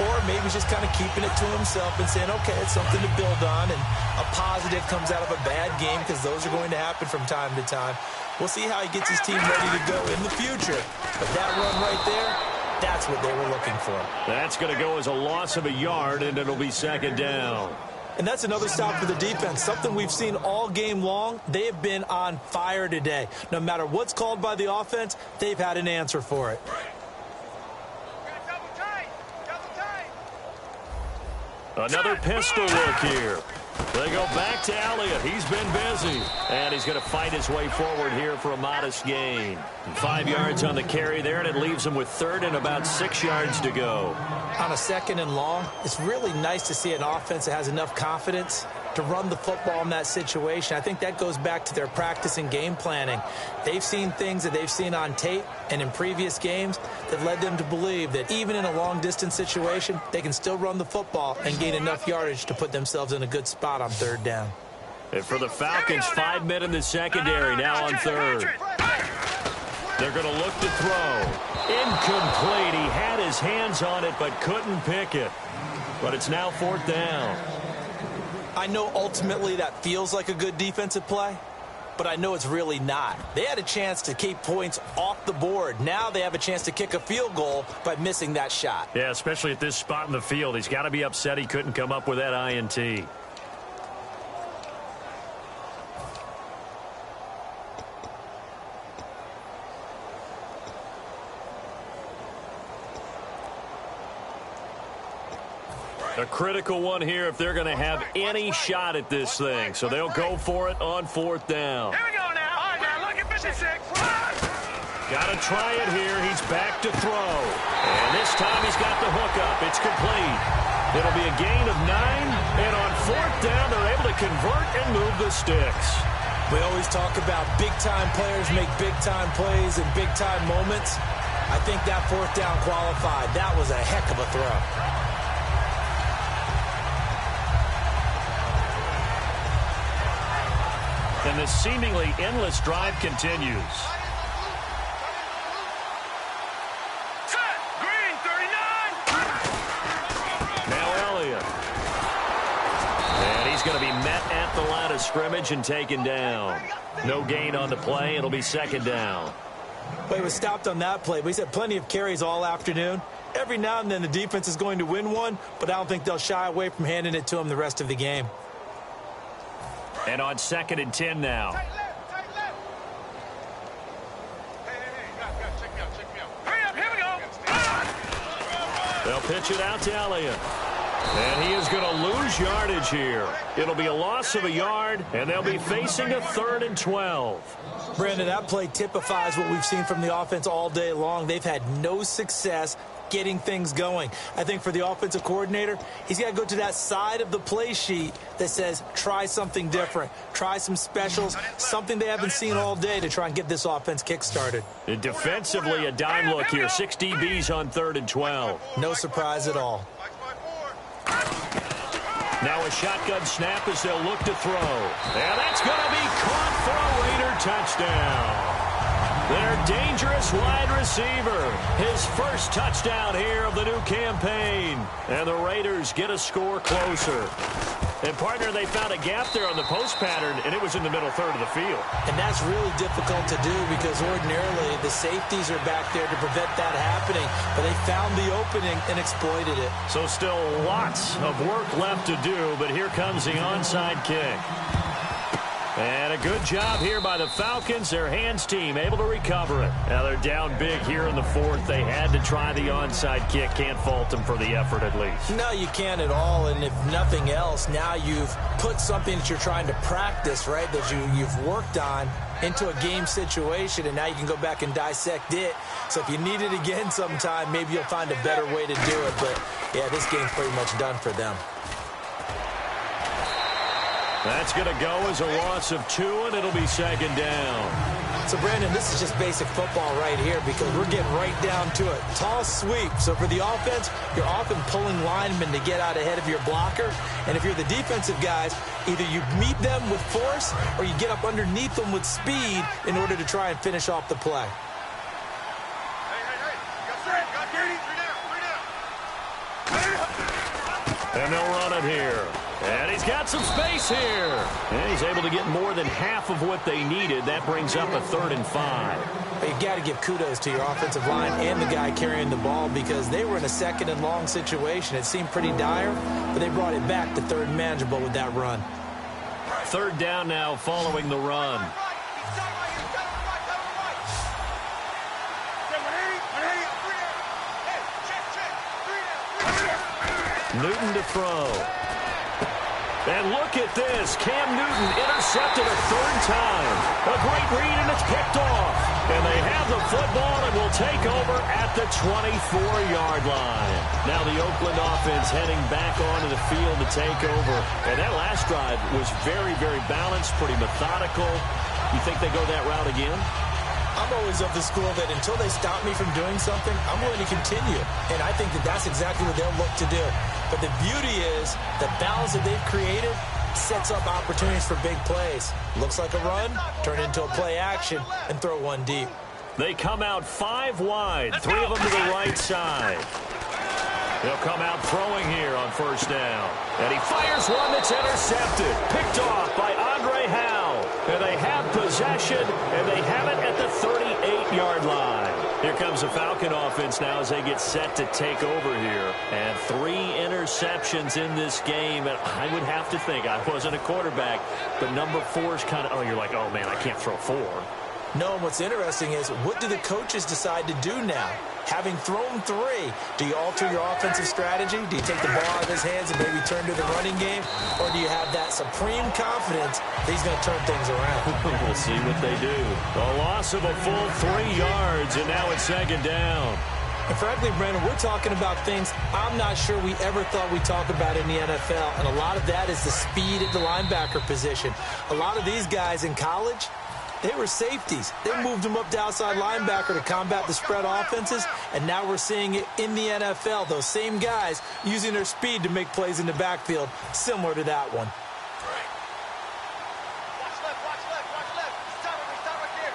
or maybe he's just kind of keeping it to himself and saying, okay, it's something to build on, and a positive comes out of a bad game because those are going to happen from time to time. We'll see how he gets his team ready to go in the future. But that run right there, that's what they were looking for. That's going to go as a loss of a yard, and it'll be second down. And that's another stop for the defense, something we've seen all game long. They have been on fire today. No matter what's called by the offense, they've had an answer for it. Another pistol look here. They go back to Elliott. He's been busy. And he's going to fight his way forward here for a modest gain. 5 yards on the carry there, and it leaves him with third and about 6 yards to go. On a second and long, it's really nice to see an offense that has enough confidence to run the football in that situation. I think that goes back to their practice and game planning. They've seen things that they've seen on tape and in previous games that led them to believe that even in a long-distance situation, they can still run the football and gain enough yardage to put themselves in a good spot on third down. And for the Falcons, 5 men in the secondary now on third. They're going to look to throw. Incomplete. He had his hands on it but couldn't pick it. But it's now fourth down. I know ultimately that feels like a good defensive play, but I know it's really not. They had a chance to keep points off the board. Now they have a chance to kick a field goal by missing that shot. Yeah, especially at this spot in the field. He's got to be upset he couldn't come up with that INT. A critical one here if they're going to have any shot at this thing. So they'll go for it on fourth down. Here we go now. All right, now look at 56. Got to try it here. He's back to throw. And this time he's got the hook up. It's complete. It'll be a gain of 9. And on fourth down, they're able to convert and move the sticks. We always talk about big-time players make big-time plays in big-time moments. I think that fourth down qualified. That was a heck of a throw. And this seemingly endless drive continues. Set. Green, 39. Now Elliott. And he's going to be met at the line of scrimmage and taken down. No gain on the play. It'll be second down. Well, he was stopped on that play, but he's had plenty of carries all afternoon. Every now and then the defense is going to win one, but I don't think they'll shy away from handing it to him the rest of the game. And on second and 10 now. Tight left. Hey, guys, check me out. Hurry up, here we go. They'll pitch it out to Elliott. And he is going to lose yardage here. It'll be a loss of a yard, and they'll be facing a 3rd and 12. Brandon, that play typifies what we've seen from the offense all day long. They've had no success getting things going. I think for the offensive coordinator, he's got to go to that side of the play sheet that says try something different, try some specials, something they haven't seen all day to try and get this offense kick-started. And defensively, a dime look here. 6 DBs on 3rd and 12. No surprise at all. Now a shotgun snap as they'll look to throw. And that's going to be caught for a Raider touchdown. Their dangerous wide receiver. His first touchdown here of the new campaign. And the Raiders get a score closer. And, partner, they found a gap there on the post pattern, and it was in the middle third of the field. And that's really difficult to do because ordinarily the safeties are back there to prevent that happening. But they found the opening and exploited it. So still lots of work left to do, but here comes the onside kick. And a good job here by the Falcons. Their hands team able to recover it. Now they're down big here in the fourth. They had to try the onside kick. Can't fault them for the effort at least. No, you can't at all. And if nothing else, now you've put something that you're trying to practice, right, that you've worked on into a game situation, and now you can go back and dissect it. So if you need it again sometime, maybe you'll find a better way to do it. But, yeah, this game's pretty much done for them. That's going to go as a loss of 2, and it'll be second down. So, Brandon, this is just basic football right here because we're getting right down to it. Tall sweep. So for the offense, you're often pulling linemen to get out ahead of your blocker. And if you're the defensive guys, either you meet them with force or you get up underneath them with speed in order to try and finish off the play. Hey. Got 3 down. And they'll run it here. And he's got some space here. And he's able to get more than half of what they needed. That brings up a 3rd and 5. You've got to give kudos to your offensive line and the guy carrying the ball because they were in a 2nd and long situation. It seemed pretty dire, but they brought it back to 3rd and manageable with that run. 3rd down now following the run. Newton to throw. And look at this. Cam Newton intercepted a 3rd time. A great read, and it's picked off. And they have the football and will take over at the 24-yard line. Now the Oakland offense heading back onto the field to take over. And that last drive was very, very balanced, pretty methodical. You think they go that route again? I'm always of the school that until they stop me from doing something, I'm willing to continue. And I think that that's exactly what they'll look to do. But the beauty is the balance that they've created sets up opportunities for big plays. Looks like a run, turn into a play action, and throw one deep. They come out 5 wide, 3 of them to the right side. They'll come out throwing here on 1st down. And he fires one that's intercepted. Picked off by Andre Howe. And they have possession, and they have it at the 38-yard line. Here comes the Falcon offense now as they get set to take over here. And 3 interceptions in this game. And I would have to think, I wasn't a quarterback, but number 4 is kind of, oh, you're like, oh, man, I can't throw 4. No, and what's interesting is what do the coaches decide to do now? Having thrown 3, do you alter your offensive strategy? Do you take the ball out of his hands and maybe turn to the running game? Or do you have that supreme confidence that he's going to turn things around? We'll see what they do. A loss of a full 3 yards, and now it's 2nd down. And frankly, Brandon, we're talking about things I'm not sure we ever thought we'd talk about in the NFL. And a lot of that is the speed at the linebacker position. A lot of these guys in college, they were safeties. They moved them up to outside linebacker to combat the spread offenses, and now we're seeing it in the NFL. Those same guys using their speed to make plays in the backfield, similar to that one. Watch left, watch left, watch left. Stop right there.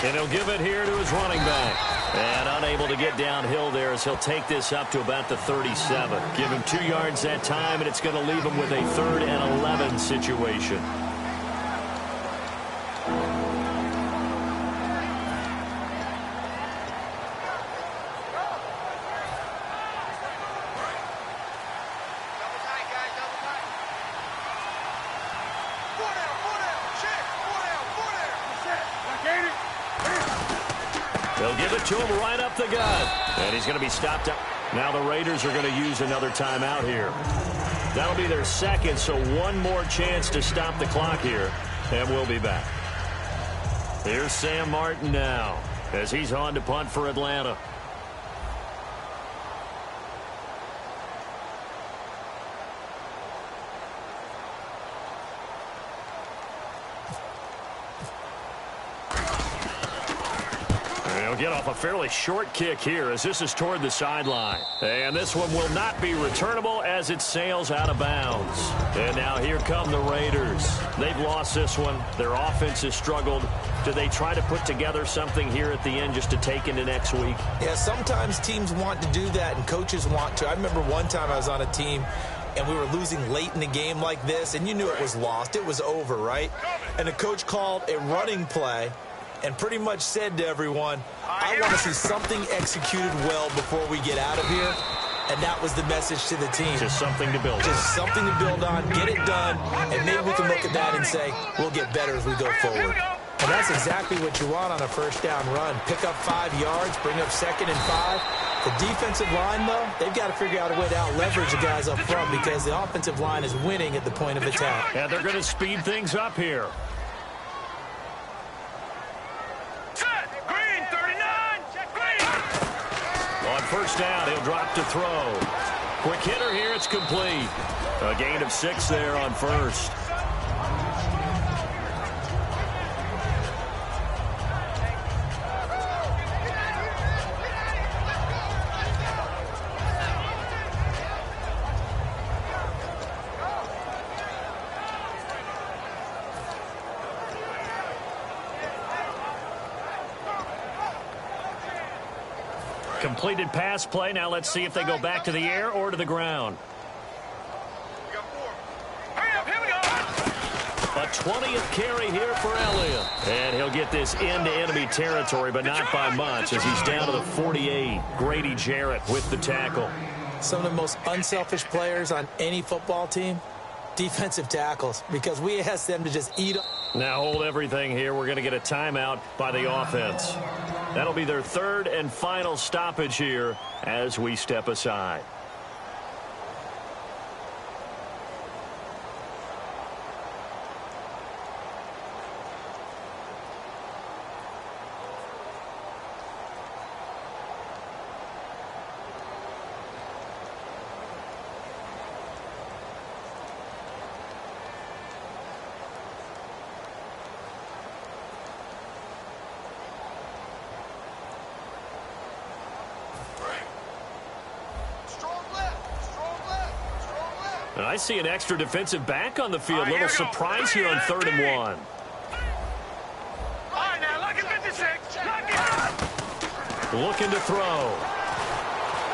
And he'll give it here to his running back. And unable to get downhill there as he'll take this up to about the 37. Give him 2 yards that time, and it's going to leave him with a 3rd and 11 situation. They'll give it to him right up the gut. And he's going to be stopped up. Now the Raiders are going to use another timeout here. That'll be their 2nd, so 1 more chance to stop the clock here. And we'll be back. Here's Sam Martin now as he's on to punt for Atlanta. Get off a fairly short kick here as this is toward the sideline. And this one will not be returnable as it sails out of bounds. And now here come the Raiders. They've lost this one. Their offense has struggled. Do they try to put together something here at the end just to take into next week? Yeah, sometimes teams want to do that and coaches want to. I remember one time I was on a team and we were losing late in the game like this, and you knew it was lost. It was over, right? And the coach called a running play and pretty much said to everyone, I want to see something executed well before we get out of here. And that was the message to the team. Just something to build on. Just something to build on, get it done, and maybe we can look at that and say, we'll get better as we go forward. And that's exactly what you want on a 1st down run. Pick up 5 yards, bring up 2nd and 5. The defensive line, though, they've got to figure out a way to out-leverage the guys up front because the offensive line is winning at the point of attack. And they're going to speed things up here. On 1st down, he'll drop to throw. Quick hitter here, it's complete. A gain of 6 there on 1st. Completed pass play. Now let's see if they go back to the air or to the ground. We got 4. Hurry up, here we go. A 20th carry here for Elliott. And he'll get this into enemy territory, but not by much as he's down to the 48. Grady Jarrett with the tackle. Some of the most unselfish players on any football team, defensive tackles, because we ask them to just eat up. Now hold everything here. We're going to get a timeout by the offense. That'll be their third and final stoppage here as we step aside. And I see an extra defensive back on the field. Little surprise here on 3rd and 1. All right, now look at 56. Looking to throw.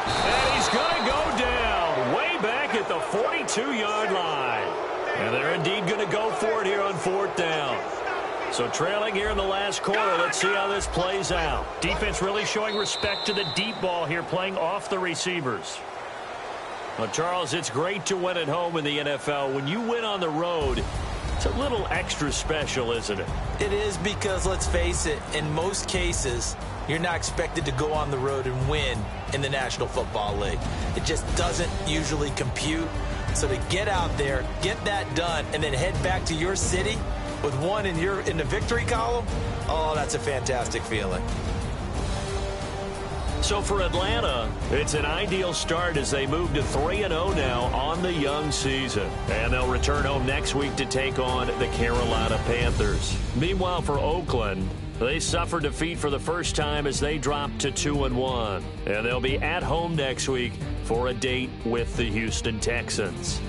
And he's going to go down way back at the 42-yard line. And they're indeed going to go for it here on 4th down. So trailing here in the last quarter. Let's see how this plays out. Defense really showing respect to the deep ball here, playing off the receivers. Well, Charles, it's great to win at home in the NFL. When you win on the road, it's a little extra special, isn't it? It is, because, let's face it, in most cases, you're not expected to go on the road and win in the National Football League. It just doesn't usually compute. So to get out there, get that done, and then head back to your city with one in the victory column, oh, that's a fantastic feeling. So for Atlanta, it's an ideal start as they move to 3-0 now on the young season. And they'll return home next week to take on the Carolina Panthers. Meanwhile, for Oakland, they suffered defeat for the first time as they dropped to 2-1. And they'll be at home next week for a date with the Houston Texans.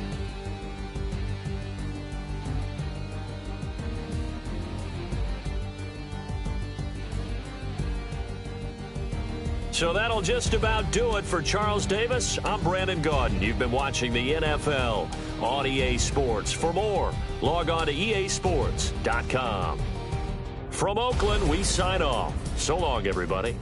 So that'll just about do it for Charles Davis. I'm Brandon Gaudin. You've been watching the NFL on EA Sports. For more, log on to easports.com. From Oakland, we sign off. So long, everybody.